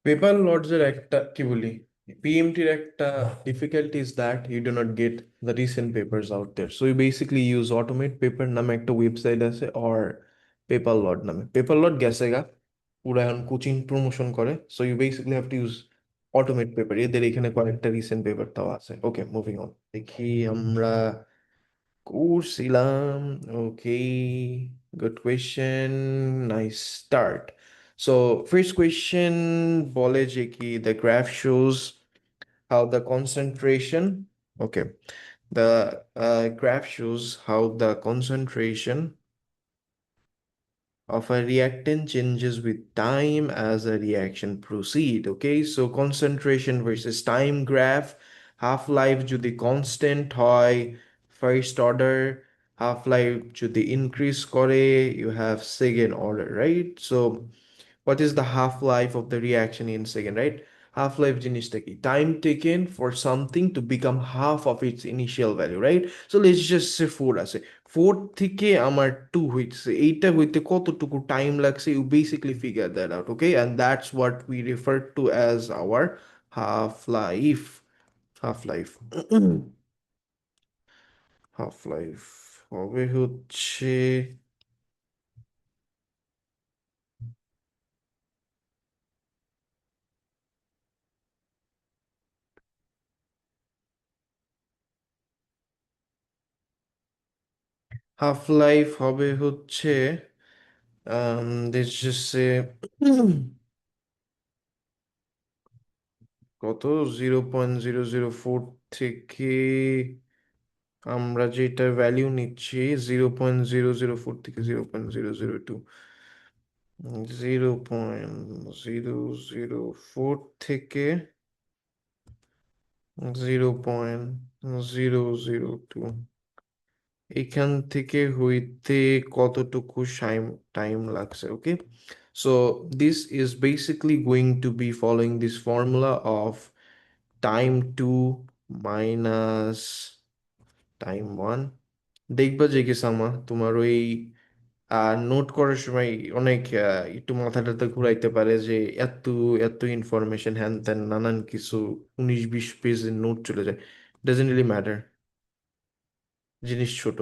Paper লর্ডসের একটা কি বলি পিএমটির একটা difficulty is that you do not get the recent papers out there so you basically use automate paper নামে একটা ওয়েবসাইট আছে অর পেপার লর্ড নামে পেপার লর্ড গেছে গা পুরা এখন কোচিং প্রমোশন করে so you basically have to use automate paper এদের এখানে কয়েকটা রিসেন্ট পেপার তাও আছে ওকে মুভিং অন দেখি আমরা করছিলাম okay good question nice start so first question বলে যে কি the graph shows how the concentration okay the graph shows how the concentration of a reactant changes with time as a reaction proceed okay so concentration versus time graph half-life যদি constant হয় first order half-life যদি increase করে you have second order right so what is the half-life of the reaction in second right half-life জিনিসটা কি time taken for something to become half of its initial value right so let's just say 4 আছে 4 থেকে আমার 2 হইছে এইটা হইতে কতটুকু time লাগছে you basically figure that out okay and that's what we refer to as our half-life half-life half-life হবে হচ্ছে half-life হবে হচ্ছে let's just say কত 0.004 থেকে আমরা যেটা ভ্যালিউ নিচ্ছি 0.004 থেকে 0.002 0.004 থেকে 0.002 এখান থেকে হইতে কতটুকু টাইম টাইম লাগছে okay so this is basically going to be following this formula of time 2 minus time 1 দেখবা যে কি সামা তোমার ওই নোট করার সময় অনেক একটু মাথাটাতে ঘুরাইতে পারে যে এত এত ইনফরমেশন হ্যান ত্যান নানান কিছু 19-20 পেজের নোট চলে যায় ডাজন্ট রিয়েলি ম্যাটার জিনিস ছোট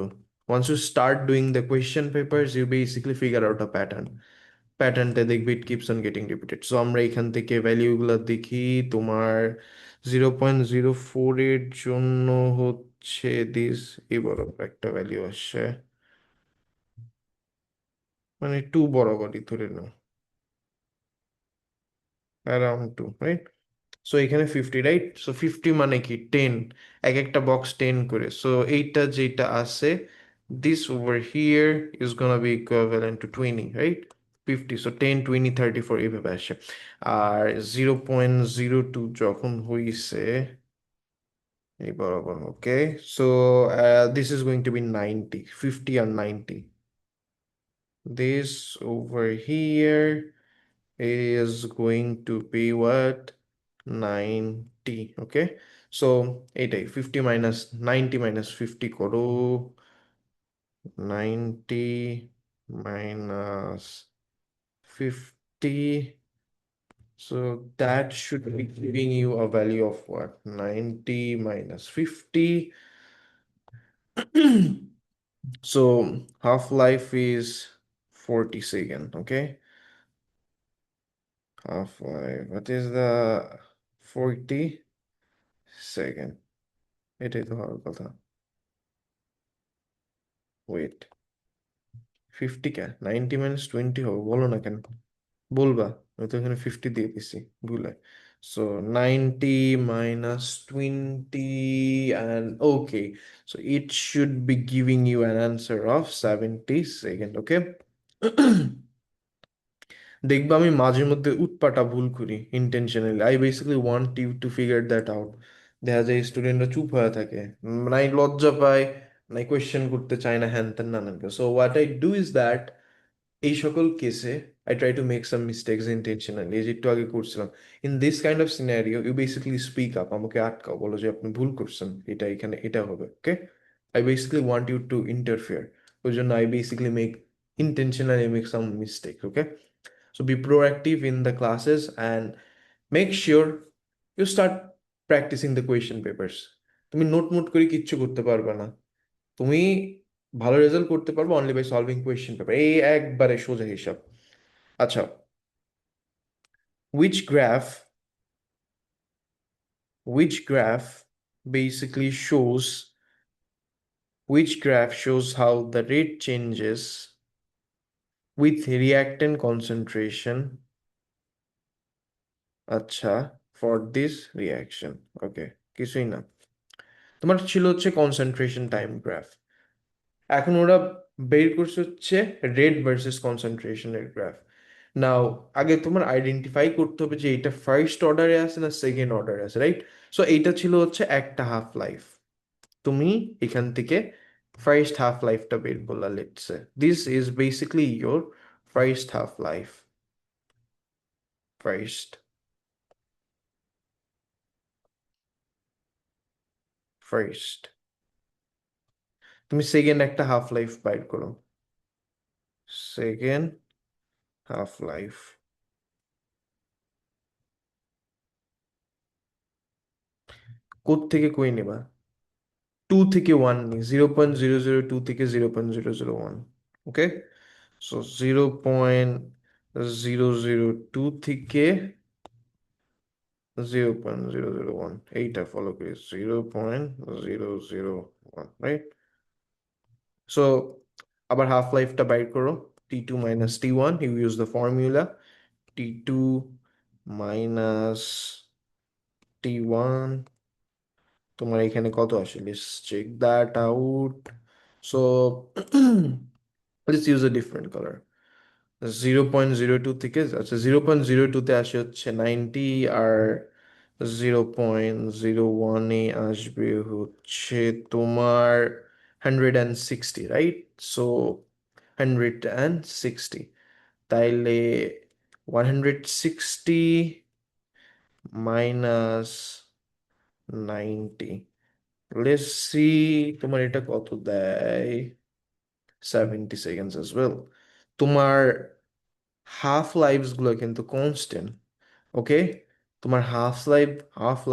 once you start doing the question papers you basically figure out a প্যাটার্নটা দেখবি it keeps on getting repeated so আমরা এখান থেকে ভ্যালিউগুলো দেখি তোমার 0.04 এর জন্য হচ্ছে দিস এই বড় একটা ভ্যালু আসছে মানে 2 বরাবরই ধরে নাও অ্যারাউন্ড 2 রাইট সো এখানে 50 রাইট সো 50 মানে কি 10 এক একটা বক্স 10 করে সো এইটা যেটা আছে this over here is gonna be equivalent to 20 right 50 so 10 20 34 এইভাবে আসে আর 0.02 যখন হইছে এই বরাবর okay so this is going to be 90 50 and 90 this over here is going to be what 90 okay so এটাই 50 minus 90 minus 50 করো 90 minus 50 so that should be giving you a value of what 90 minus 50 so half-life is 40 second okay half-life what is the 40 second এটাই তো হওয়ার কথা wait 50 কে 90 minus 20 হবে বলো না কেন বলবা আমি তো এখানে 50 দিয়ে দিছি ভুলে so 90 minus 20 and okay so it should be giving you an answer of 70 second okay দেখবা আমি মাঝে মধ্যে উৎপাটা ভুল করি intentionally I basically want you to figure that out দেখা যায় স্টুডেন্টরা চুপ হয়ে থাকে নাই লজ্জা পায় নাই কোয়েশ্চেন করতে চায় না হ্যান ত্যান নানান so what I do is that এই সকল কেসে I try to make some mistakes intentionally এই যে একটু আগে করছিলাম in this kind of scenario you basically speak up আমাকে আটকাও বলো যে আপনি ভুল করছেন এটা এখানে এটা হবে okay I basically want you to interfere ওই জন্য I basically make intentionally make some mistakes okay so be proactive in the classes and make sure you start practicing the question papers. তুমি নোট করে কিচ্ছু করতে পারবে না। তুমি ভালো রেজাল্ট করতে পারবে only by solving question paper, এই একবারে সোজা হিসাব। আচ্ছা, which graph which graph basically shows which graph shows how the rate changes with reactant concentration, আচ্ছা, for this reaction? ওকে, কিছুই না, তোমার ছিল হচ্ছে কনসেন্ট্রেশন টাইম গ্রাফ। এখন ওরা বের করছে হচ্ছে রেট ভার্সেস কনসেন্ট্রেশনের গ্রাফ। নাও আগে তোমার আইডেন্টিফাই করতে হবে যে এটা ফার্স্ট অর্ডারে আছে না সেকেন্ড অর্ডারে আছে, রাইট? সো এইটা ছিল হচ্ছে একটা হাফ লাইফ। তুমি এখান থেকে ফার্স্ট হাফ লাইফটা বের করলা, let's say this is basically your first half life. First first তুমি সেকেন্ড একটা হাফ লাইফ বাইর করো, সেকেন্ড হাফ লাইফ। কোত্থেকে কই নেবা? 2 থেকে 1 নি, 0.002 থেকে 0.001। ওকে, সো 0.002 থেকে 0.001, এইটা ফলো করি, 0.001, রাইট? সো আবার হাফ লাইফটা বাইর করো, T2 minus T1, you use the formula, T2 minus T1, তোমার এখানে কত আসে, let's check that out. So let's use a different color, 0.02 থেকে, আচ্ছা 0.02-তে আসে হচ্ছে 90, আর 0.01-এ আসবে হচ্ছে তোমার 160, রাইট? সো 160, তাইলে 160 মাইনাস 90, লেটস সি তোমার এটা কত দেয়, 70 সেকেন্ডস as well। তোমার হাফ লাইভস গুলো কিন্তু কনস্ট্যান্ট, ওকে? তোমার হাফ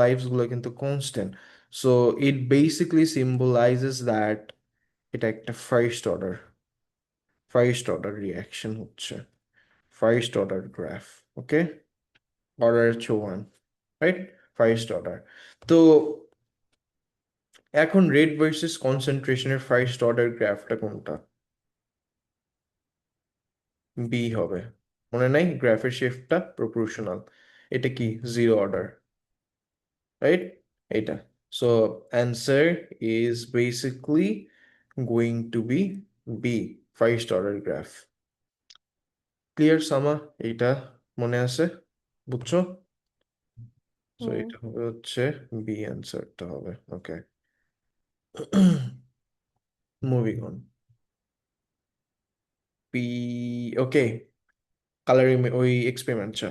লাইভস গুলো কিন্তু constant. So it basically symbolises that এটা একটা ফার্স্ট অর্ডার রিয়াকশন হচ্ছে, ফার্স্ট অর্ডার গ্রাফ। ওকে, অর্ডার হচ্ছে 1, রাইট? First order. তো এখন রেট ভার্সেস কনসেন্ট্রেশনের ফার্স্ট অর্ডার গ্রাফটা কোনটা? বি হবে, মনে নাই? গ্রাফের শেপটা প্রপোর্শনাল, এটা কি জিরো অর্ডার, রাইট? এটা, so answer is basically going to be B, first order graph. Clear সামা? এইটা মনে আছে, বুঝছো? So hmm. এটা হবে হচ্ছে বি, অ্যান্সারটা হবে। Okay, moving on. P, okay, coloring ওই experiment, আচ্ছা,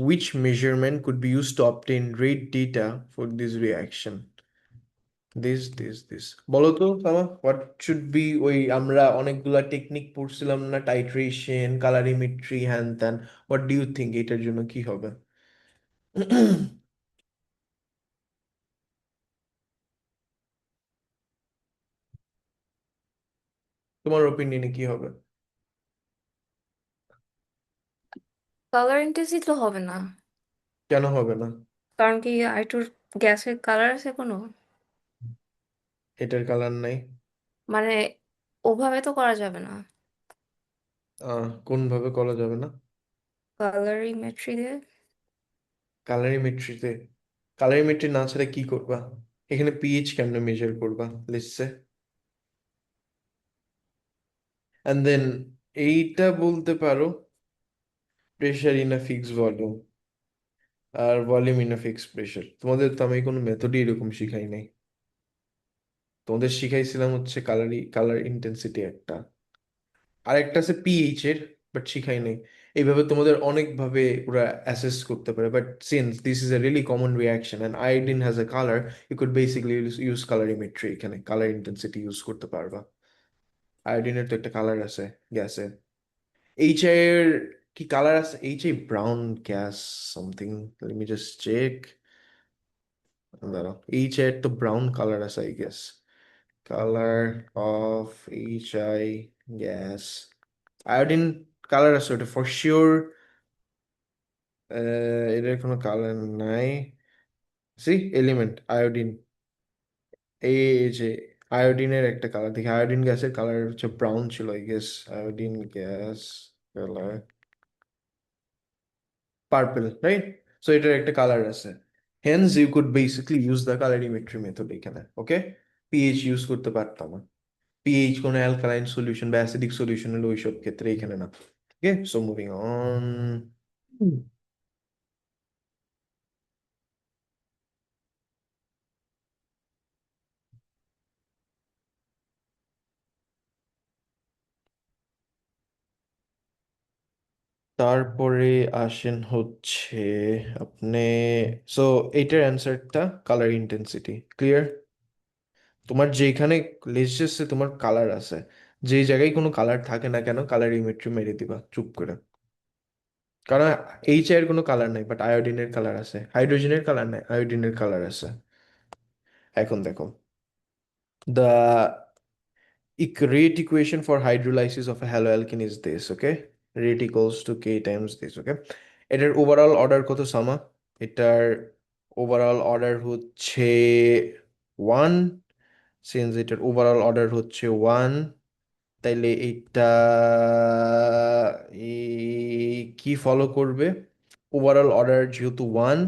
which measurement could be used to obtain rate data for this reaction? This বলো তো সামা, হোয়াট শুড বি, ওই আমরা অনেকগুলা টেকনিক পড়ছিলাম না, টাইট্রেশন, কালারিমেট্রি, হ্যান ত্যান, হোয়াট ডু ইউ থিঙ্ক এটার জন্য কি হবে? তোমার ওপিনিয়নে কি হবে? কালার ইন্টেন্সিটি তো হবে না। কেন হবে না? কারণ কি আইটুর গ্যাসের কালার আছে কোনো? এটার কালার নাই? মানে ওভাবে তো করা যাবে না। কোন ভাবে করা যাবে না? কালারিমেট্রি দিয়ে। কালারিমেট্রিতে? কালারিমেট্রি না ছাড়া কি করবা? এখানে পিএইচ কেমনে মেজার করবা, লিখছে? এন্ড দেন এইটা বলতে পারো pressure in a fixed volume, আর volume in a fixed pressure. তোমাদের তো আমি কোনো মেথডই এরকম শিখাই নাই, তোমাদের শিখাইছিলাম হচ্ছে কালার ইন্টেন্সিটি একটা, আর একটা আছে পিএইচ এর, বাট শিখাই নাই। এইভাবে তোমাদের অনেকভাবে ওরা অ্যাসেস করতে পারে, but since this is a really common reaction and iodine has a colour, you could basically use colorimetry, এখানে কালার ইন্টেন্সিটি ইউজ করতে পারবা। আয়োডিনের তো একটা কালার আছে গ্যাসের। এইচ এর কি কালার আছে HA brown gas something, let me just check. দাঁড়াও, HA এর তো ব্রাউন কালার আছে I guess. Colour of HI gas, iodine colour আছে ওটা ফর শিওর। এটার কোনো কালার নাই। সি এলিমেন্ট আয়োডিন, এই যে আয়োডিনের একটা কালার দেখি, আয়োডিন গ্যাসের কালার হচ্ছে ব্রাউন ছিল I guess. Iodine gas colour purple, right? So এটার একটা কালার আছে, hence you could basically use the colorimetry method এখানে। ওকে, পিএইচ ইউজ করতে পারতাম না, পিএইচ কোনো অ্যালকালাইন সলিউশন বা অ্যাসিডিক সলিউশন হলো ওইসব ক্ষেত্রে এখানে না। Okay, so moving on. তারপরে আসেন হচ্ছে আপনি, সো এইটার অ্যান্সারটা কালার ইন্টেন্সিটি, ক্লিয়ার? তোমার যেখানে লেজেসে তোমার কালার আছে, যে জায়গায় কোনো কালার থাকে না কেন, কালার ইমেট্রি মেরে দিবা চুপ করে। কারণ এইচ এর কোনো কালার নাই, বাট আয়োডিনের কালার আছে, হাইড্রোজেনের কালার নাই, আয়োডিনের কালার আছে। এখন দেখো, the rate equation for hydrolysis of a haloalkane is this, okay? Rate equals to K times this, okay? এটার ওভারঅল অর্ডার কত সামা? এটার ওভারঅল অর্ডার হচ্ছে 1, সিন্স এটার ওভারঅল অর্ডার হচ্ছে 1, তাইলে এইটা কি ফলো করবে? ওভারঅল অর্ডার যেহেতু 1,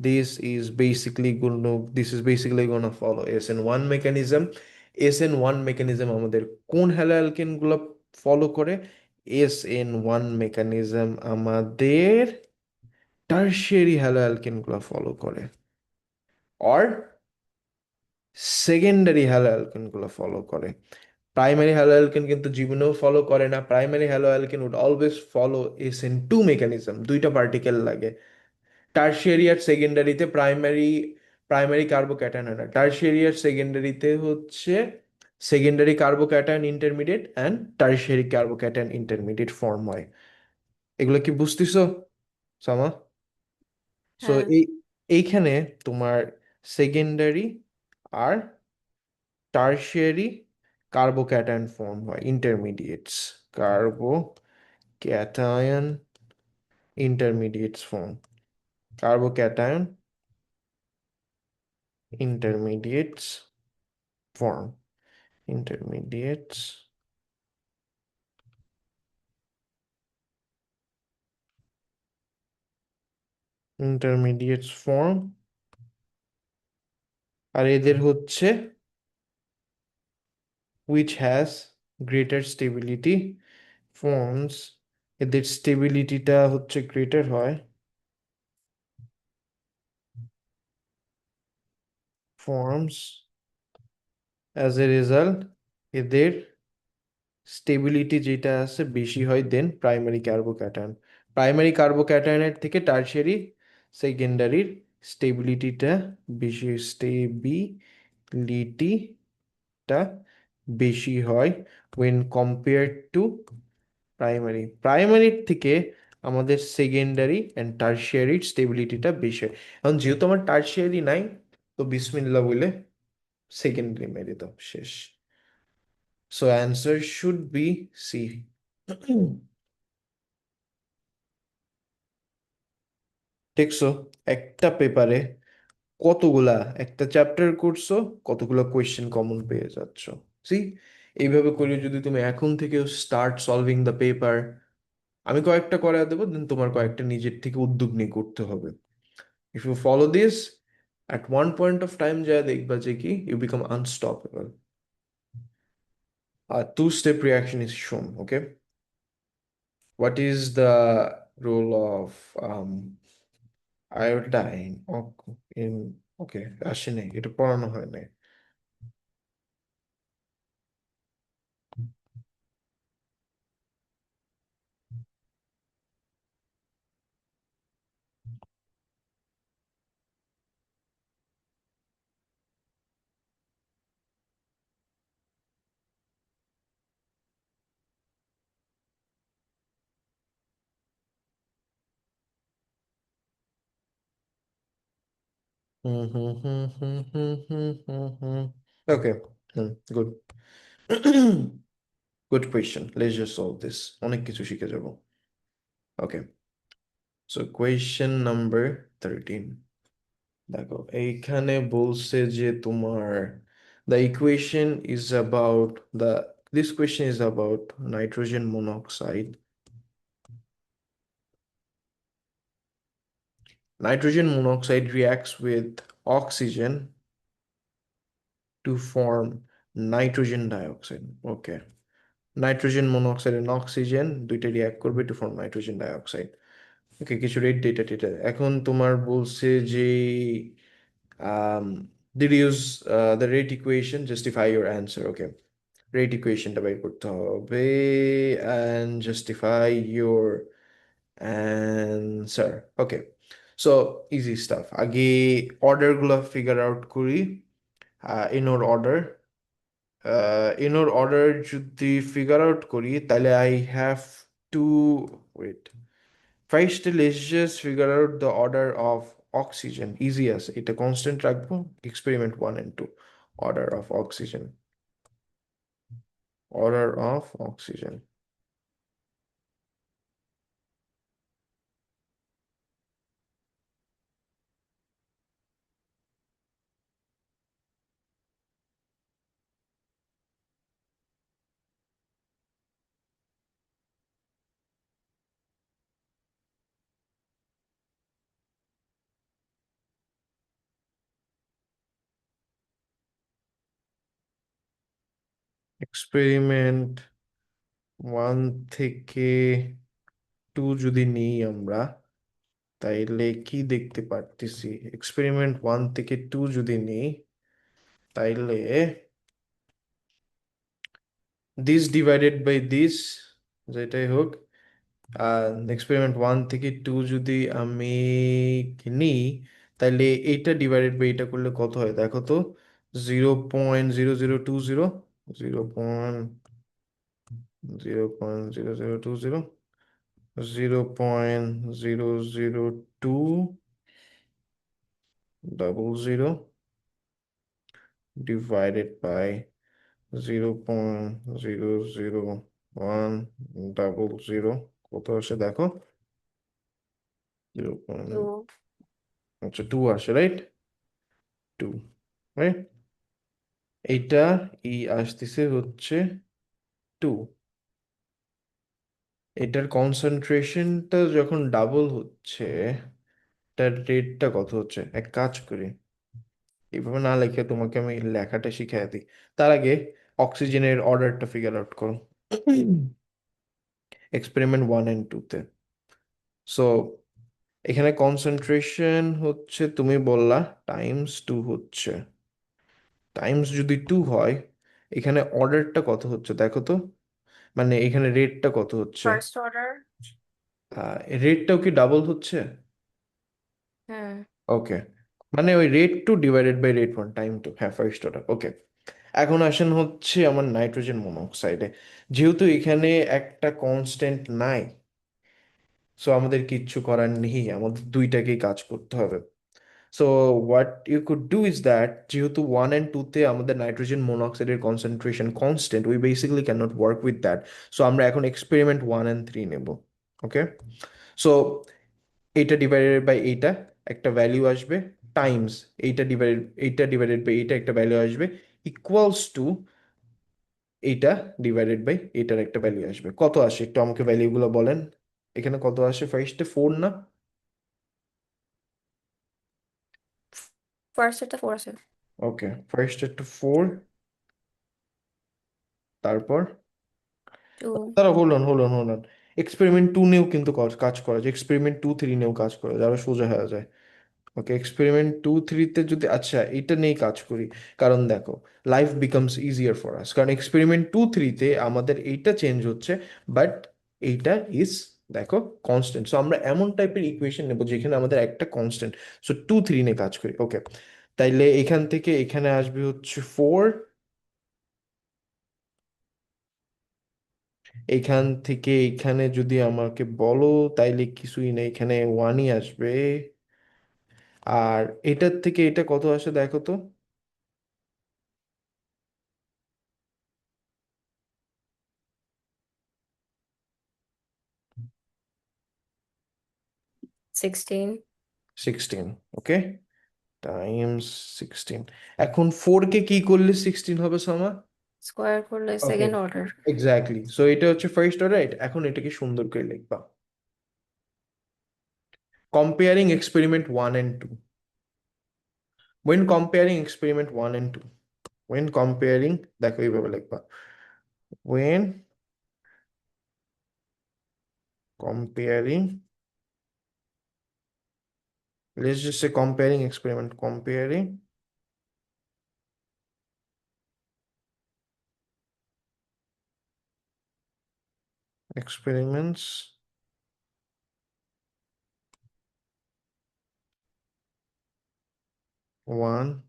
this is basically gonna follow SN1 mechanism. SN1 mechanism আমাদের কোন হ্যালোঅ্যালকেন গুলো ফলো করে? SN1 mechanism আমাদের টারশিয়ারি হ্যালোঅ্যালকেন গুলো ফলো করে, অর সেকেন্ডারি হ্যালোঅ্যালকেন গুলো ফলো করে। প্রাইমারি হ্যালোঅ্যালকেন কিন্তু জীবনেও ফলো করে না। Primary haloalkane would always follow SN2 mechanism, দুইটা পার্টিকেল লাগে। টারশিয়ারি আর সেকেন্ডারিতে প্রাইমারি প্রাইমারি কার্বোক্যাটায়ন হয় না, টারশিয়ারি আর সেকেন্ডারিতে হচ্ছে secondary carbocation intermediate and tertiary carbocation intermediate form হয়। এগুলো কি বুঝতেছো সামা? সো হ্যাঁ। এইখানে তোমার সেকেন্ডারি আর টারশিয়ারি কার্বোক্যাটায়ন ফর্ম হয়, intermediates, carbocation intermediates form, carbocation intermediates form, intermediates intermediates form. আর এদের হচ্ছে which has greater stability forms, এদের স্টেবিলিটিটা হচ্ছে গ্রেটার হয়, forms as a result এদের স্টেবিলিটি যেটা আছে বেশি হয় দেন প্রাইমারি কার্বোক্যাটায়ন। প্রাইমারি কার্বোক্যাটায়নের থেকে টারশিয়ারি সেকেন্ডারির স্টেবিলিটিটা বেশি, স্টেবিলিটিটা বেশি হয় when compared to প্রাইমারি। প্রাইমারির থেকে আমাদের সেকেন্ডারি অ্যান্ড টারশিয়ারির স্টেবিলিটিটা বেশি হয়। এখন যেহেতু আমার টারশিয়ারি নাই, তো বিসমিল্লাহ বলে সেকেন্ডারি মেরে দাও, শেষ। So answer should be C. দেখছো, একটা পেপারে কতগুলা, একটা চ্যাপ্টার করছো, কতগুলা কোয়েশ্চেন কমন পেয়ে যাচ্ছ। সি, এইভাবে করে যদি তুমি এখন থেকে স্টার্ট সলভিং দ্য পেপার, আমি কয়েকটা করে দেবো, দেন তোমার কয়েকটা নিজের থেকে উদ্যোগ নিয়ে করতে হবে। If you follow this, at one point of time যা দেখবা যে কি you become unstoppable. A two-step reaction is shown, okay? What is the role of iodine in, okay, আসে নাই, এটা পড়ানো হয় নাই। Okay, good. Good question. Let's just solve this. অনেক কিছু শিখে যাব. Okay, so question number 13. দেখো এইখানে বলছে যে তোমার the equation is about the this question is about nitrogen monoxide. Nitrogen monoxide reacts with oxygen to form nitrogen dioxide. Okay. Nitrogen monoxide and oxygen দুইটা রিঅ্যাক্ট করবে to form nitrogen dioxide. Okay, কিছু rate data টেটা এখন তোমার বলছে যে deduce the rate equation justify your answer. Okay, rate ইকুয়েশনটা বের করতে হবে and justify your answer. Okay, so easy stuff. আগে অর্ডারগুলো ফিগার আউট করি in our order. In our order যদি figure out করি তাহলে I have to wait. First let's just figure out the order of oxygen. Easy আছে, এটা constant রাখবো। Experiment 1 and 2. Order of oxygen. Order of oxygen. Experiment 1 থেকে 2 যদি নিই আমরা তাইলে কি দেখতে পারতেছি? Experiment 1 থেকে 2 যদি নিই তাইলে this divided by this যেটাই হোক, এক্সপেরিমেন্ট 1 থেকে 2 যদি আমি নিই তাহলে এইটা ডিভাইডেড বাই এটা করলে কত হয় দেখো তো। 0.0020, 0.0020, 0.00200 ডিভাইডেড বাই 0.00100 কত আসে দেখো। 0. তো আচ্ছা 2 আসে, রাইট? 2, রাইট? এইটা আসতেছে হচ্ছে 2। এটার কনসেন্ট্রেশনটা যখন ডাবল হচ্ছে তার রেটটা কত হচ্ছে? এক কাজ করি, এইভাবে না লিখে তোমাকে আমি লেখাটা শিখিয়ে দিই। তার আগে অক্সিজেনের অর্ডারটা ফিগার আউট করো এক্সপেরিমেন্ট 1 এন্ড 2 তে। সো এখানে কনসেন্ট্রেশন হচ্ছে তুমি বললা টাইমস 2 হচ্ছে, টাইমস যদি 2 হয় এখানে অর্ডারটা কত হচ্ছে দেখো তো, মানে এখানে রেটটা কত হচ্ছে? First order. রেটটাও কি ডাবল হচ্ছে? হ্যাঁ। ওকে, মানে ওই rate two divided by rate 1 time 2, হ্যাঁ ফার্স্ট অর্ডার। ওকে, এখন আসেন হচ্ছে আমার নাইট্রোজেন মনোক্সাইডে। যেহেতু এখানে একটা কনস্ট্যান্ট নাই, সো আমাদের কিচ্ছু করার নেই, আমাদের দুইটাকেই কাজ করতে হবে। So what you could do is that, যেহেতু 1 অ্যান্ড 2 তে আমাদের নাইট্রোজেন মনোক্সাইডের concentration constant, we basically can not work with that. So আমরা এখন এক্সপেরিমেন্ট 1 অ্যান্ড 3 নেব। ওকে, সো এইটা ডিভাইডেড বাই এইটা একটা ভ্যালু আসবে, টাইমস এইটা ডিভাইডেড বাই এইটা একটা ভ্যালু আসবে, ইকুয়ালস টু এইটা ডিভাইডেড বাই এইটার একটা ভ্যালু আসবে। কত আসে একটু আমাকে ভ্যালুগুলো বলেন। এখানে কত আসে? ফার্স্টে 4 না? ফার্স্ট এটা 4 আছে। ওকে, ফার্স্ট একটা 4, তারপর টু। তারা হলন এক্সপেরিমেন্ট 2 নিয়েও কিন্তু কাজ করা যায়, এক্সপেরিমেন্ট 2 3 নিয়েও কাজ করা যায়, আরো সোজা হয়ে যায়। ওকে, এক্সপেরিমেন্ট 2 3 তে যদি আচ্ছা এটা নিয়েই কাজ করি, কারণ দেখো life becomes easier for us, কারণ এক্সপেরিমেন্ট 2 3 তে আমাদের এইটা চেঞ্জ হচ্ছে বাট এইটা ইজ দেখো কনস্ট্যান্ট। সো আমরা এমন টাইপের ইকুয়েশন নেব যেখানে আমাদের একটা কনস্ট্যান্ট। সো 2 3 নিয়ে কাজ করি। ওকে, তাইলে এখান থেকে এখানে আসবে হচ্ছে 4, এখান থেকে এখানে যদি আমাকে বলো তাইলে কিছুই নেই, এখানে 1ই আসবে। আর এটার থেকে এটা কত আসে দেখো তো। 16 16, ওকে, টাইমস 16। এখন 4 কে কি করলে 16 হবে সামা? স্কোয়ার করলে ওকে, সেকেন্ড অর্ডার। এক্স্যাক্টলি, সো এটা হচ্ছে ফার্স্ট অর্ডার, রাইট? এখন এটাকে সুন্দর করে লিখবা, comparing experiment 1 and 2। when comparing experiment 1 and 2, when comparing, দেখো এইভাবে লিখবা, when comparing, let's just say comparing experiment, comparing experiments 1,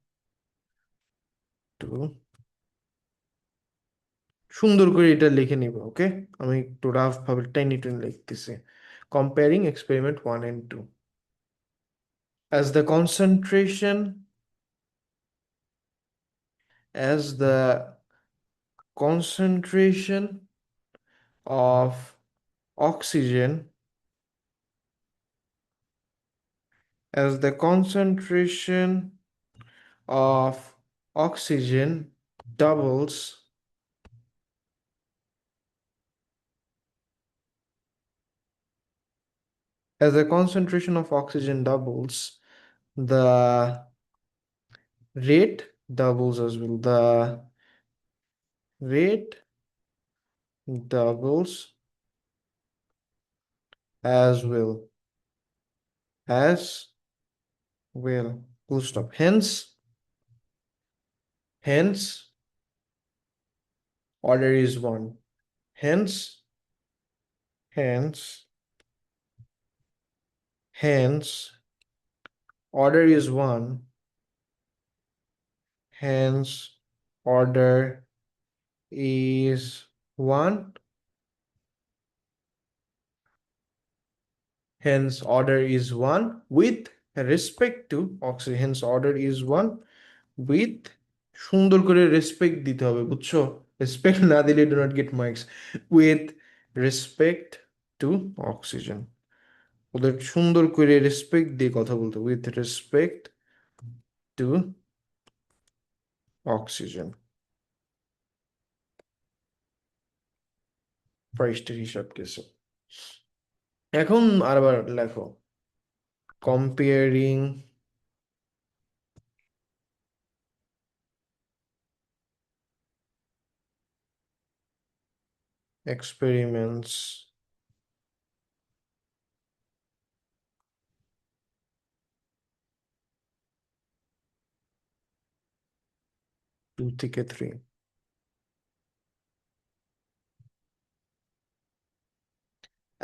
2, সুন্দর করে এটা লিখে নিব, ওকে? আমি একটু রাফ ভাবে টাইনি টাইনি লিখতেছি, comparing experiment 1 and 2, as the concentration, as the concentration of oxygen, as the concentration of oxygen doubles, as the concentration of oxygen doubles, the rate doubles as well. The rate doubles as well. As well. Full stop. Hence, order is one. Hence, hence, hence, order is one. Hence, order is one. Hence, order is one with respect to oxygen. Hence, order is one with, সুন্দর করে respect দিতে হবে, বুঝছো? Respect না দিলে do not get marks. With respect to oxygen, ওদের সুন্দর করে রেসপেক্ট দিয়ে কথা বলতে, উইথ রেসপেক্ট টু অক্সিজেন, ফার্স্টের হিসাব কেসে। এখন আরবার লেখো, কম্পেয়ারিং এক্সপেরিমেন্টস 2 থেকে 3,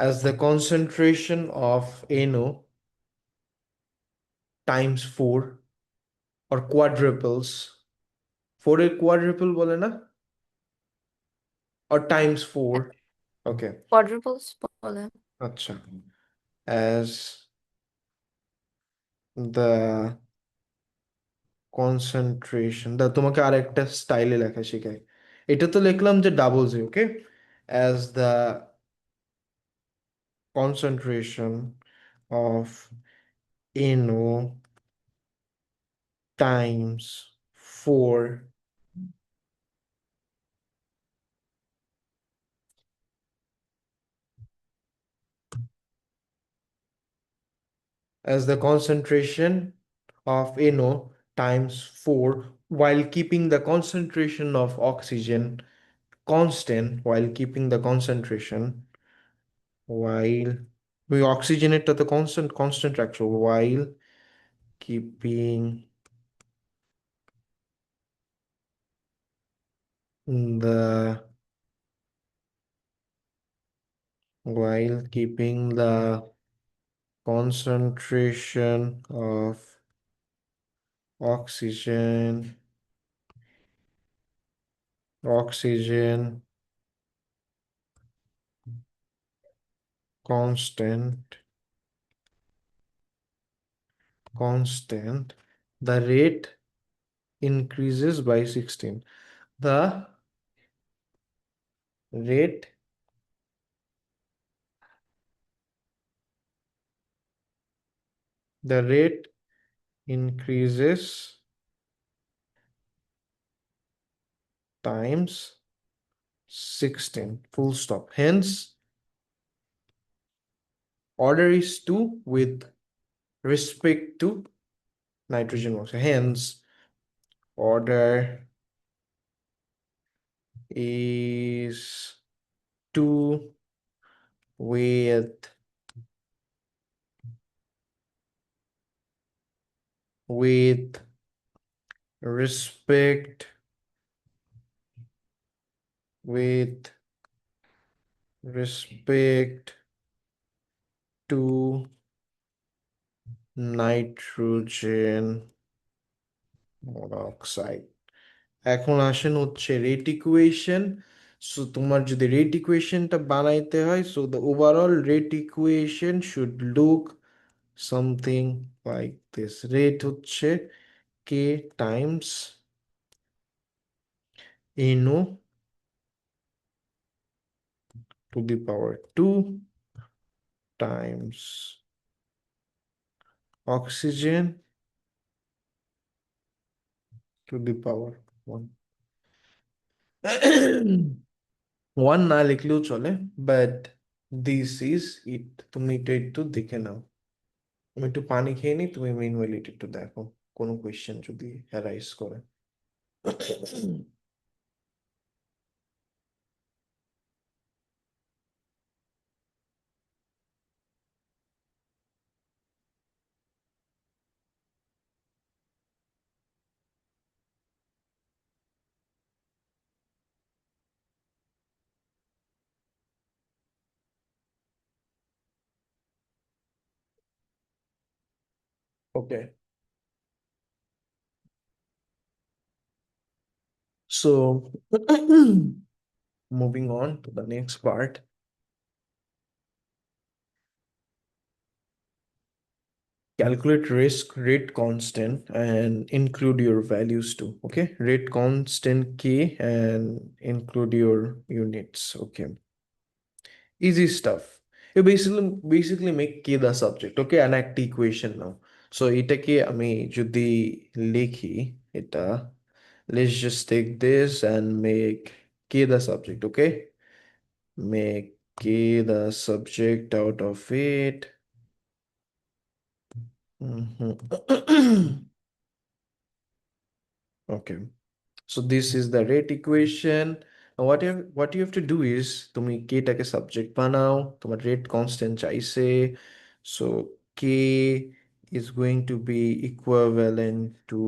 as the concentration of NO times 4 or quadruples, 4 এর কোয়াড্রুপল বলে না, or times 4, okay, কোয়াড্রুপলস বলে। আচ্ছা, as the concentration, তোমাকে আর একটা স্টাইলে লেখা শেখাই, এটা তো লিখলাম যে double G, okay, as the concentration of NO times 4, as the concentration of NO times 4 while keeping the concentration of oxygen constant, while keeping the concentration, while we oxygenate the constant রাখছো, while keeping the, while keeping the concentration of oxygen constant, constant, the rate increases by 16. The rate the rate increases times 16, full stop. Hence, order is 2 with respect to nitrogen oxide. Hence, order is 2 with with respect with respect to nitrogen monoxide. এখন আসেন হচ্ছে rate equation. So তোমার যদি rate ইকুয়েশনটা বানাইতে হয়, so the overall rate equation should look something like this. Rate হচ্ছে কে Times NO to the power 2 times oxygen to the power 1. 1 না লিখলেও চলে, বাট দিস ইজ ইট। তুমি এটা একটু দেখে নাও। আমি একটু পানি খেয়ে নিই, তুমি মেনুয়ালি এটা একটু দেখো কোনো কোয়েশ্চেন যদি অ্যারাইজ করে। Okay, so moving on to the next part. Calculate risk rate constant and include your values too. Okay, rate constant K and include your units. Okay, easy stuff. You basically make K the subject. Okay, and act equation now. So এটাকে আমি যদি লিখি এটা, let's just take this and make K the subject. Okay, make K the subject out of it. Mhm. Okay. So this is the rate equation. Now what you have to do is তুমি k টাকে subject বানাও, তোমার rate constant চাইছে, so k is going to be equivalent to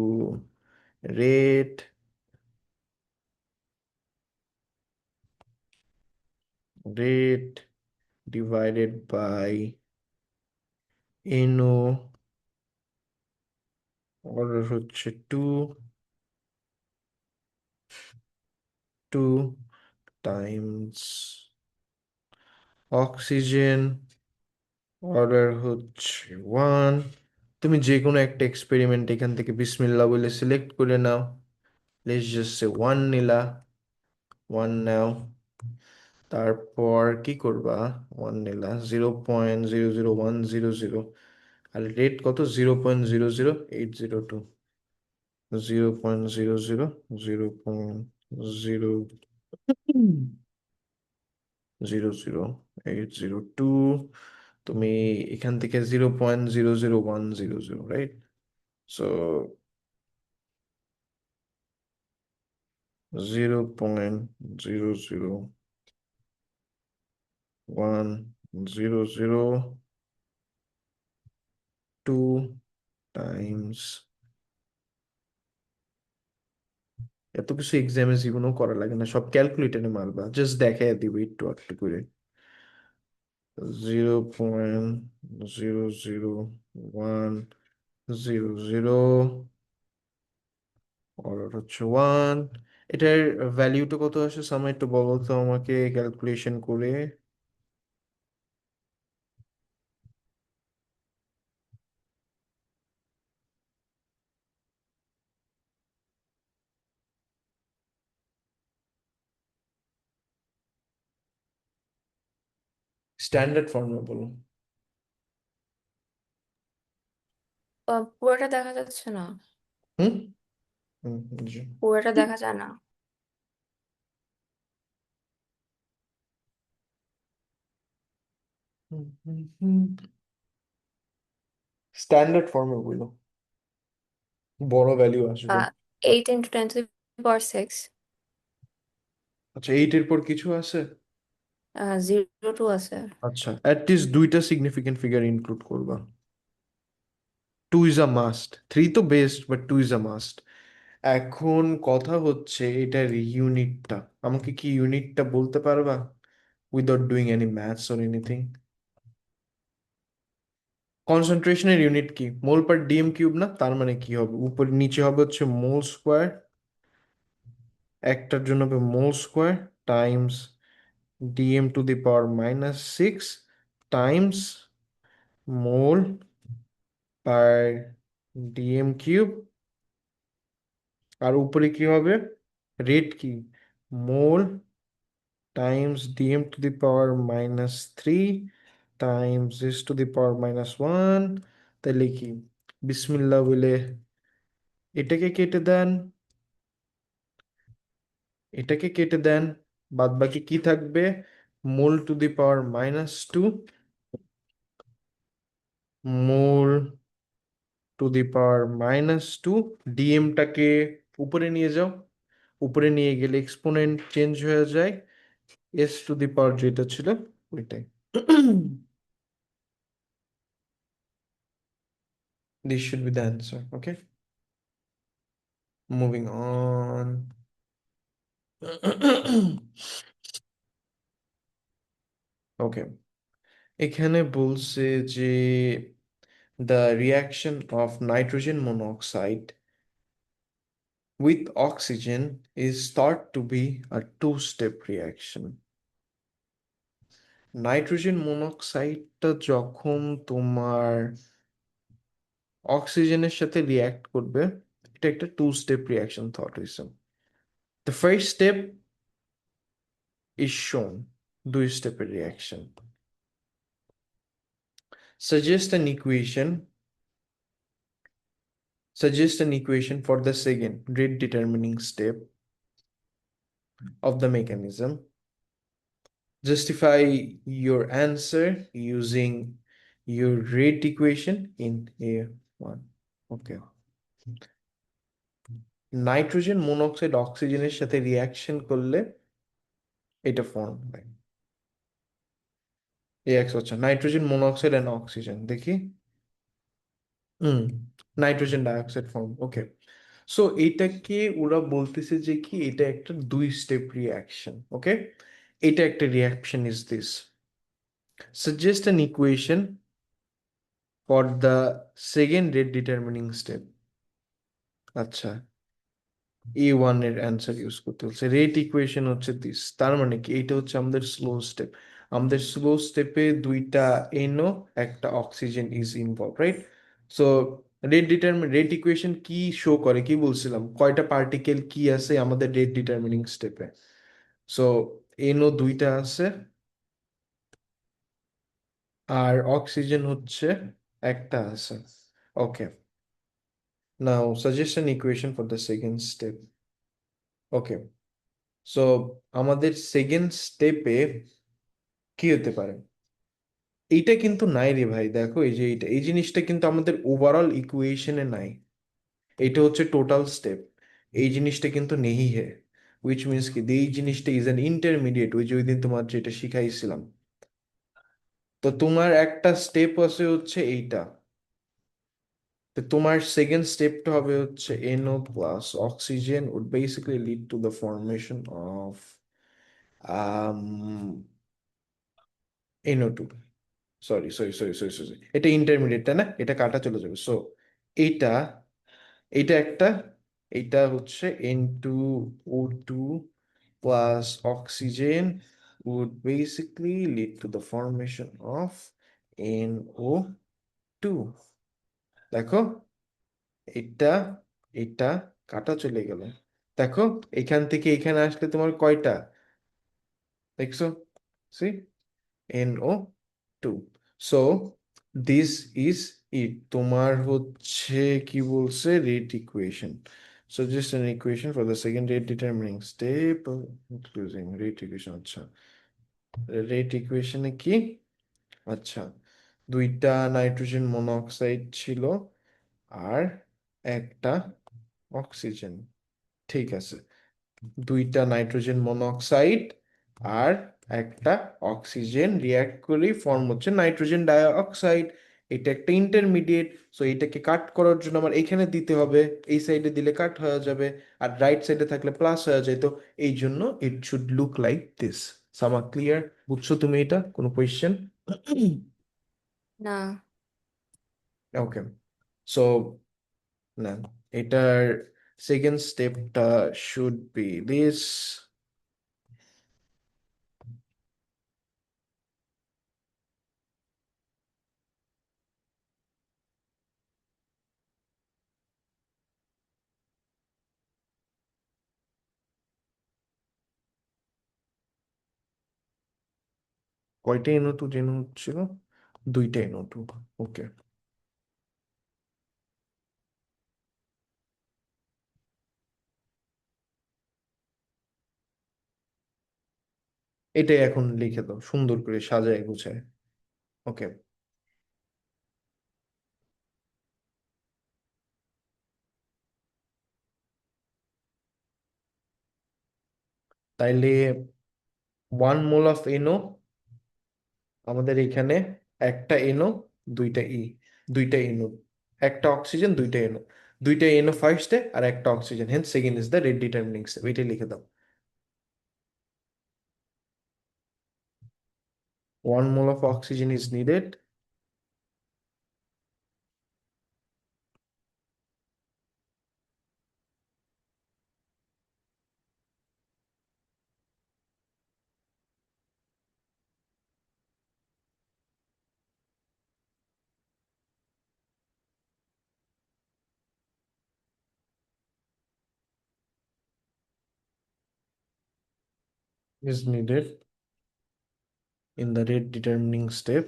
rate divided by NO, order হচ্ছে 2 times oxygen, order হচ্ছে 1। তুমি যে কোনো একটা এক্সপেরিমেন্ট এখান থেকে বিসমিল্লাহ বলে সিলেক্ট করে নাও। লেটস জাস্ট সে 1 নিলা, 1 নাও। তারপর কি করবা? 1 নিলা, 0.00100, আর রেট কত? 0.00802, 0.00, 0.00802। তুমি এখান থেকে 0.00100, রাইট? সো 0.00100 টাইমস, এত কিছু এক্সামে জীবনেও করা লাগে না, সব ক্যালকুলেটরে মারবা, জাস্ট দেখাই দিবে একটু একটু করে। 0.00100, অর্ডার হচ্ছে 1। এটার ভ্যালিউটা কত আসে সামনে একটু বলো তো আমাকে ক্যালকুলেশন করে। স্ট্যান্ডার্ড ফর্মুলা বলো। পুরোটা দেখা যাচ্ছে না। হুম হুম জি। পুরোটা দেখা যায় না। স্ট্যান্ডার্ড ফর্মে বলো, বড় ভ্যালু আসবে। 8 × 10⁶ আচ্ছা, 8 এর পর কিছু আছে? 0 2 আছে। আচ্ছা, অ্যাটলিস্ট দুইটা সিগনিফিকেন্ট ফিগার ইনক্লুড করবা। 2 ইজ আ মাস্ট, 3 তো best, but 2 is a must. এখন কথা হচ্ছে এটার ইউনিটটা, আমাকে কি ইউনিটটা বলতে পারবা without doing any maths or anything? কনসেন্ট্রেশনের ইউনিট কি? মোল পার ডিএম কিউব না? তার মানে কি হবে, উপর নিচে হবে হচ্ছে মোল স্কোয়ার, একটার জন্য হবে mole square times dm⁻⁻6 times mole per dm cube. আর উপরে কি হবে, রেট কি, মোল টাইমস dm⁻⁻3 টাইমস s⁻⁻1। তাহলে কি, বিসমিল্লাহ বলে এটাকে কেটে দেন, এটাকে কেটে দেন, বাদ বাকি কি থাকবে, মোল⁻⁻2, মোল⁻⁻2। ডিএমটাকে উপরে নিয়ে যাও, উপরে নিয়ে গেলে এক্সপোনেন্ট চেঞ্জ হয়ে যায়, s⁻, যেটা ছিল ওইটাই। This should be the answer. Okay, moving on. ওকে, এখানে বলছে যে the reaction of nitrogen monoxide with oxygen is thought to be a two-step reaction. Nitrogen মনোক্সাইডটা যখন তোমার অক্সিজেনের সাথে রিয়াক্ট করবে, এটা একটা টু স্টেপ রিয়াকশন থট হয়েছে। দ্য ফার্স্ট স্টেপ ইজ শোন, দুই স্টেপের রিয়াকশন। Suggest an equation, suggest an equation for the second rate determining step of the mechanism. Justify your answer using your rate equation in A1. Okay. Nitrogen monoxide অক্সিজেনের সাথে reaction করলে এটা form হয়। AX হচ্ছে নাইট্রোজেন মনোক্সাইড এন্ড অক্সিজেন, দেখি। হুম, nitrogen dioxide form. ওকে, so এটাকে ওরা বলতেছে যে কি, এটা একটা দুই স্টেপ রিয়াকশন। ওকে, এটা একটা reaction is this, suggest an equation for the second rate determining step. আচ্ছা, A1 এর অ্যান্সার ইউজ করতে হচ্ছে, রেট ইকুয়েশন হচ্ছে দিস, তার মানে কি এটা হচ্ছে আমাদের স্লো স্টেপ। আমাদের স্লো স্টেপে দুইটা এনও একটা oxygen is involve, right? So rate equation কি শো করে, কি বলছিলাম, কয়টা পার্টিকেল কি আছে আমাদের রেট ডিটারমিনিং স্টেপে। সো এনও দুইটা আছে, আর অক্সিজেন হচ্ছে একটা আছে। Okay, now suggestion equation for the second step. Okay, so আমাদের সেকেন্ড স্টেপে কি হতে পারে, এইটা কিন্তু নাই রে ভাই, দেখো এই যে এইটা, এই জিনিসটা কিন্তু আমাদের ওভারঅল ইকুয়েশনে নাই, এটা হচ্ছে টোটাল স্টেপ, এই জিনিসটা কিন্তু নেই হে। উইচ মিনস কি, এই জিনিসটা ইজ অ্যান ইন্টারমিডিয়েট, ওই যে ওই দিন তোমার যেটা শিখাইছিলাম। তো তোমার একটা স্টেপ আছে হচ্ছে এইটা, তো তোমার সেকেন্ড স্টেপটা হবে হচ্ছে NO plus oxygen would basically lead to the formation of um, NO2। Sorry, এটা ইন্টারমিডিয়েট, তাই না, এটা কাটা চলে যাবে। সো এইটা, এইটা একটা, এইটা হচ্ছে N2O2 plus oxygen would basically lead to the formation of NO2। দেখো, এটা, এটা কাটা চলে গেল। দেখো, এখান থেকে এখানে আসলে তোমার কয়টা, দেখছো, C, NO two. So this is it, তোমার হচ্ছে কি বলছে, rate equation. So just an equation for the second rate determining step using rate equation. আচ্ছা, রেট ইকুয়েশনে কি, আচ্ছা, দুইটা নাইট্রোজেন মনোঅক্সাইড ছিল আর একটা অক্সিজেন, ঠিক আছে, দুইটা নাইট্রোজেন মনোঅক্সাইড আর একটা অক্সিজেন রিয়াক্ট করে ফর্ম হচ্ছে নাইট্রোজেন ডাইঅক্সাইড। এটা একটা ইন্টারমিডিয়েট, সো এটাকে কাট করার জন্য আমার এখানে দিতে হবে, এই সাইডে দিলে কাট হয়ে যাবে, আর রাইট সাইডে থাকলে প্লাস হয়ে যায়, তো এই জন্য it should look like this. সামা ক্লিয়ার? বুঝছো তুমি এটা? কোনো কোয়েশ্চেন? না। ওকে, সো না, এটার সেকেন্ড স্টেপটা শুড বি দিস। কয়টা NO2 জেন হচ্ছিল? দুইটা NO2। ওকে, এটাই এখন লিখে দাও সুন্দর করে সাজায় গুছায়। ওকে, তাইলে 1 মোল অফ NO, আমাদের এখানে একটা NO, দুইটা দুইটা NO, একটা অক্সিজেন, দুইটা NO, দুইটা NO ফার্স্টে আর একটা oxygen, hence second is the rate determining step. এটাই লিখে দাও। 1 mole of oxygen is needed, is needed in the rate determining step.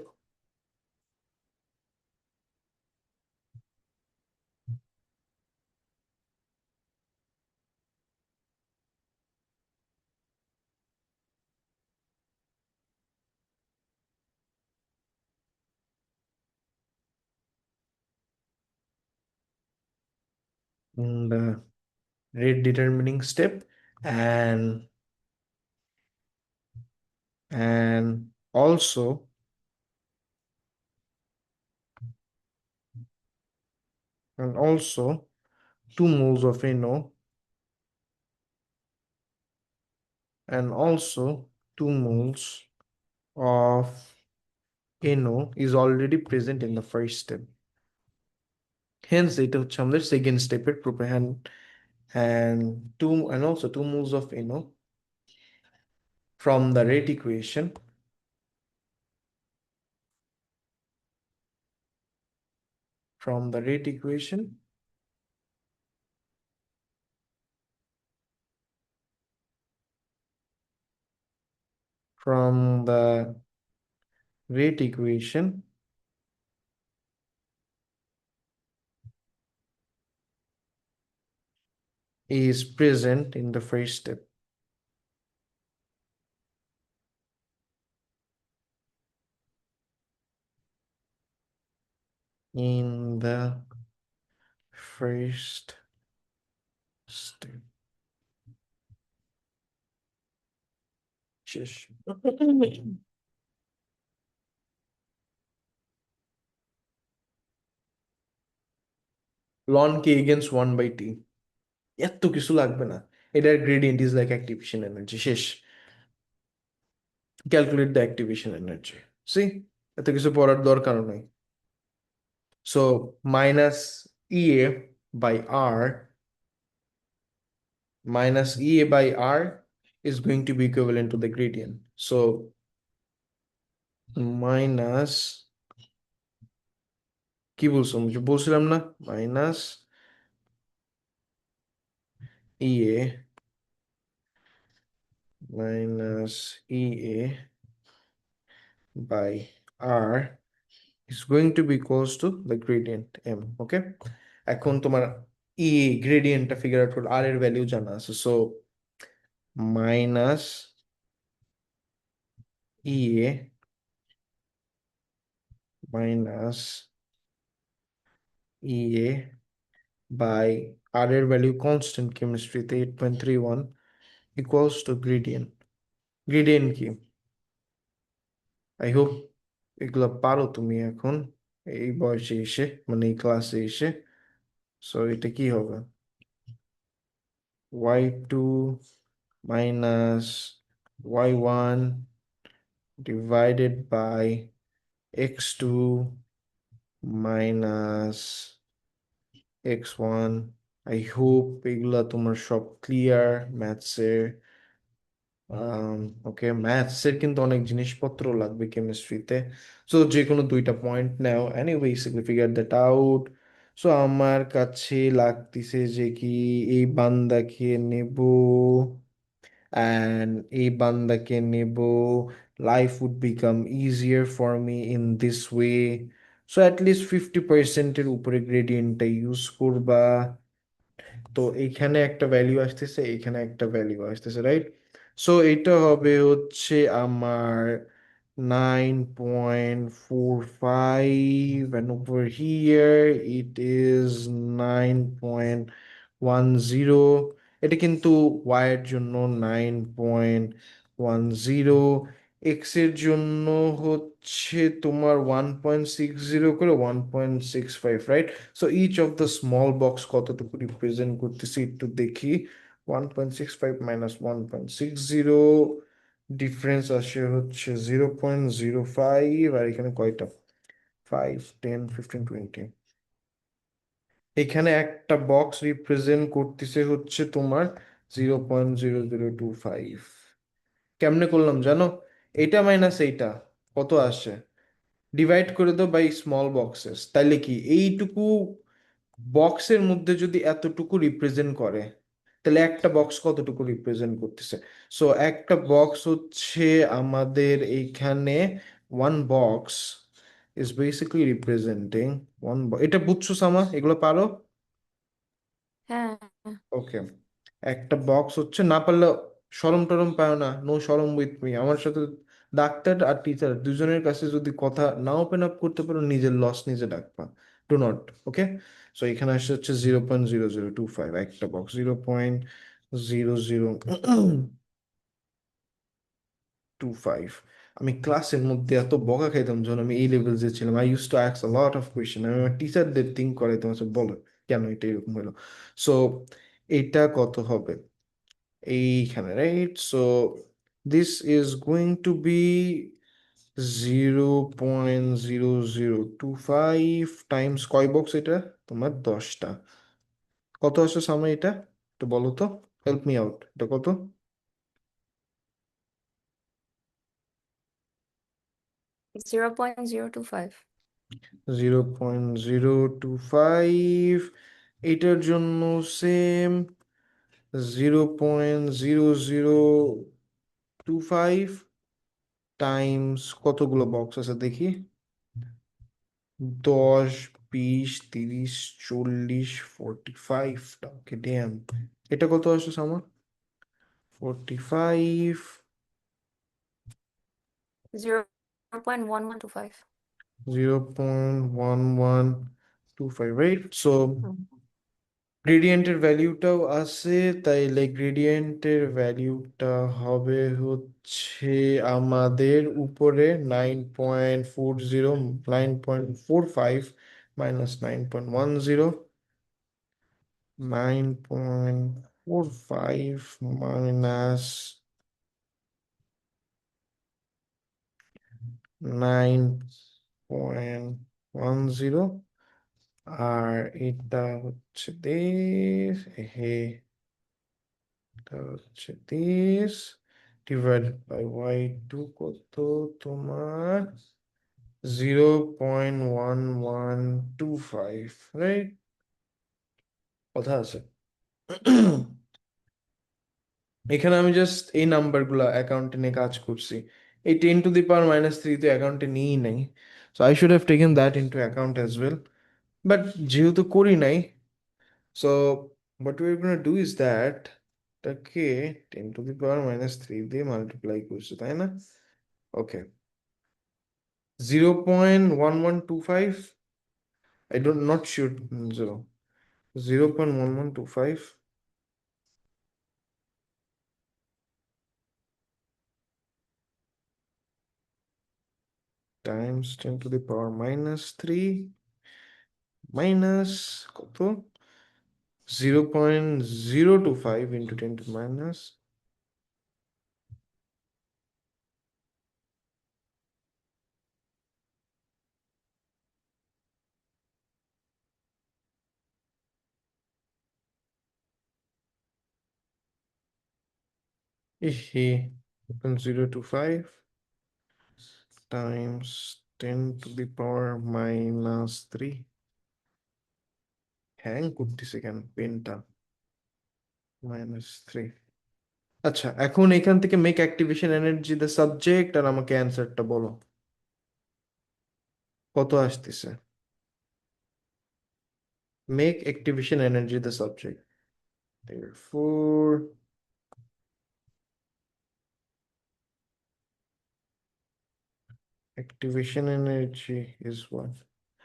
In the rate determining step, and and also and also 2 moles of NO, and also 2 moles of NO is already present in the first step. Hence এটা হচ্ছে আমাদের second স্টেপের প্রোপান, and also 2 moles of NO from the rate equation, from the rate equation from the rate equation is present in the first step. In the first step. শেষ। ln k against 1 by t, এত কিছু লাগবে না, এটার gradient is like activation energy, শেষ। Calculate the activation energy, see, এত কিছু পড়ার দরকার নাই। So minus EA by R, minus EA by R is going to be equivalent to the gradient. So minus, কি বলছিলাম না, minus EA minus EA by R is going to be equals to the gradient M. Okay, এখন তোমার E গ্রেডিয়েন্টটা figure out করো, আর এর value জানা আছে, so minus EA minus EA by R এর ভ্যালু কনস্ট্যান্ট কেমিস্ট্রিতে 8.31 ইকুয়ালস টু গ্রেডিয়েন্ট। গ্রেডিয়েন্ট কি? I hope এগুলো পারো তুমি এখন এই বয়সে এসে, মানে এই ক্লাসে এসে। সো এটা কি হবে? y2 minus y1 divided by x2 minus x1। I hope এগুলা তোমার সব ক্লিয়ার ম্যাথসের। ওকে, ম্যাথসের কিন্তু অনেক জিনিসপত্র লাগবে কেমিস্ট্রিতে। সো যে কোনো দুইটা point now, any basically figure that out. So আমার কাছে লাগতেছে যে কি এই বান্দাকে নেব and এই বান্দাকে নেব, life would become easier for me in this way. So at least 50% এর উপরে গ্রেডিয়েন্টটা ইউজ করবা। তো এইখানে একটা ভ্যালু আসতেছে, এইখানে একটা ভ্যালু আসতেছে, রাইট? সো এটা হবে হচ্ছে আমার 9.45 and over here it is 9.10। এটা কিন্তু y এর জন্য 9.10, এক্স এর জন্য হচ্ছে তোমার 1.60 করে 1.65, right? So each of the small box কতটুকু রিপ্রেজেন্ট করতেছি একটু দেখি। 1.65 মাইনাস 1.60, ডিফারেন্স আসে হচ্ছে 0.05, আর এখানে কয়টা? 5, 10, 15, 20। এখানে একটা বক্স রিপ্রেজেন্ট করতেছে হচ্ছে তোমার 0.0025। কেমনে করলাম জানো? এটা মাইনাস এইটা কত আসে, ডিভাইড করে দাও বাই স্মল বক্সেস, তাইলে কি এইটুকু বক্সের মধ্যে যদি এতটুকু রিপ্রেজেন্ট করে, তাহলে একটা বক্স কতটুকু রিপ্রেজেন্ট করতেছে? সো একটা বক্স হচ্ছে আমাদের এইখানে, one box is basically representing one. এটা বুঝছো সামা? এগুলো পারো? হ্যাঁ। ওকে, একটা বক্স হচ্ছে, না পারলে শরম টরম পায় না, নো শরম উইথ মি। আমার সাথে ডাক্তার আর টিচার দুজনের কাছে যদি কথা না ওপেন আপ করতে পারো, নিজের লস নিজে ডাকবা, ডু নট। ওকে, সো এখানে আসছে হচ্ছে 0.0025 একটা বক্স, 0.0025। আমি ক্লাসের মধ্যে এত বকা খাইতাম যখন আমি এই লেভেল যে ছিলাম, I use to ask a lot of question. আমি আমার টিচারদের থিঙ্ক করাইতাম, আচ্ছা বলো কেন এটা এরকম হলো। সো এটা কত হবে এইখানে, right? So this is going to be 0.0025 times কয় বক্স এটা? তোমার 10টা। কত আসছে সামনে এটা একটু বলো তো, হেল্প মি আউট, এটা কত? 0.025। 0.025। এটার জন্য সেম 0.0025 টাইমস কতগুলো বক্স আছে দেখি, 10, 20, 30, 40, 45টা। ওকে ড্যাম, এটা কত আসছে আমার? 45, 0.1125। 0.1125, রাইট? সো গ্রেডিয়েন্টের ভ্যালিউটাও আছে, তাইলে গ্রেডিয়েন্টের ভ্যালিউটা হবে হচ্ছে আমাদের উপরে 9.40, 9.45 মাইনাস 9.10, 9.45 মাইনাস 9.10, আর এটা হচ্ছে দিস, হে, এটা হচ্ছে দিস ডিভাইডেড বাই y2 কত তোমার 0.1125, রাইট? কথা আছে। এখানে আমি জাস্ট এই নাম্বারগুলা অ্যাকাউন্টে নিয়ে কাজ করছি। এই 10⁻³ তো অ্যাকাউন্টে নিই নাই, so I should have taken that into account as well, but যেহেতু করি নাই, so what we are gonna do is that তাকে 10⁻³ দিয়ে মাল্টিপ্লাই করছে, তাই না? ওকে, 0.1125, I don't not sure, zero 0.1125 times 10⁻³ minus কত, 0.025 into 10 to minus ইহি 0.025 times 10⁻³ হ্যাং করতেছে কেন পেনটা, -3। আচ্ছা, এখন এখান থেকে make activation energy the subject আর আমাকে অ্যান্সারটা বলো কত আসতেছে। Make activation energy the subject, therefore activation energy is what?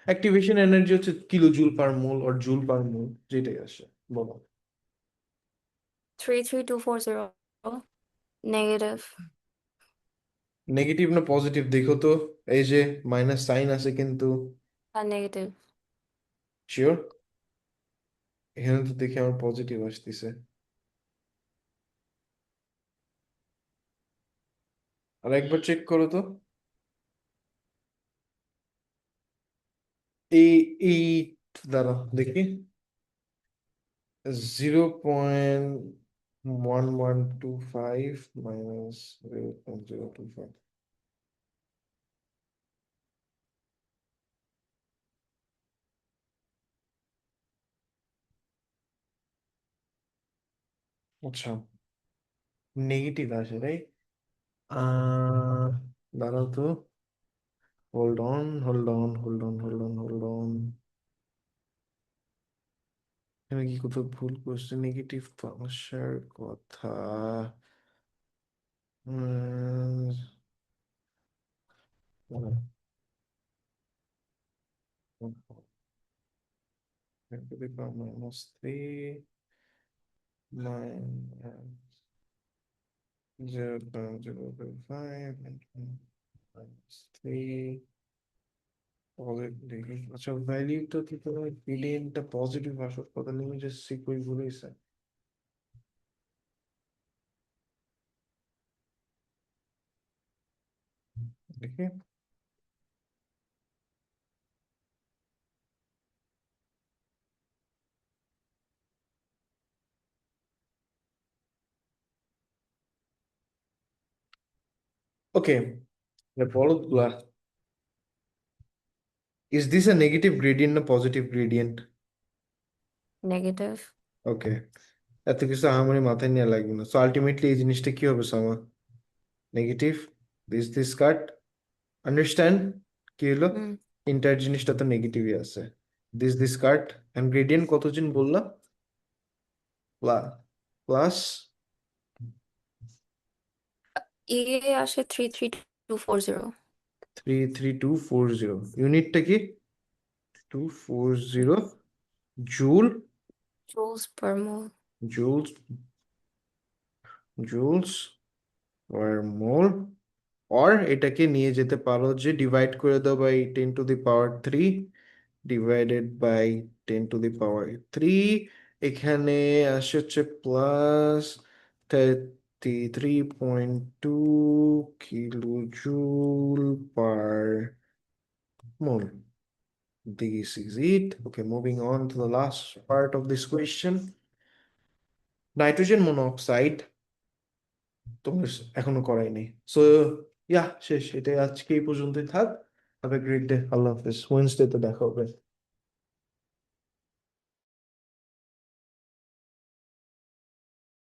Activation energy হচ্ছে kilo joule per mole or joule per mole, যেটাই আসে বলো। 33240 negative নেগেটিভ না পজিটিভ দেখো তো, এই যে মাইনাস সাইন আছে কিন্তু। negative sure? এখানে তো দেখি আমার পজিটিভ আসতেছে, আর একবার চেক করো তো। এই এই দাঁড়া দেখি, 0.1125 মাইনাস 0.025, আচ্ছা নেগেটিভ আসে রাইট। আহ দাঁড়াও তো, hold on hold on hold on hold on hold on, এখানে কি কোথাও ভুল করছে, নেগেটিভ তো আসার কথা। উম, -3 0.025 -3 পজিটিভ। আচ্ছা ভ্যালিউটা কি তোমার গ্রেডিয়েন্টটা পজিটিভ আসার কথা, তুমি জাস্ট সিকুই বলেছে দেখি। ওকে, বলদগুলা, is this a negative gradient না পজিটিভ গ্রেডিয়েন্ট? negative ওকে, এত কিছু আহামরি মাথায় নিয়ে লাগবে না, সো আলটিমেটলি এই জিনিসটা কি হবে সামা, নেগেটিভ। দিস কাট, আন্ডারস্ট্যান্ড কি হলো, হুম ইন্টার জিনিসটা তো নেগেটিভই আছে। দিস কাট এন্ড গ্রেডিয়েন্ট কত জন বললা, প্লাস এ আসে 33240 33240, ইউনিটটা কি 240 joule, joules per mole joules joules per mole. Or এটাকে নিয়ে যেতে পারো যে ডিভাইড করে দাও বাই 10⁻³ ডিভাইডেড বাই 10⁻³, এখানে আসে হচ্ছে +33.2 kilo joule per mole. This is it. Okay, moving on to the last part of this question. Nitrogen monoxide তোমার এখনো করাইনি, সো শেষ, এটাই আজকে এই পর্যন্তই থাক। হ্যাভ এ গ্রেট ডে, আল্লাহ হাফেজ, ওয়েনসডে তে দেখা হবে।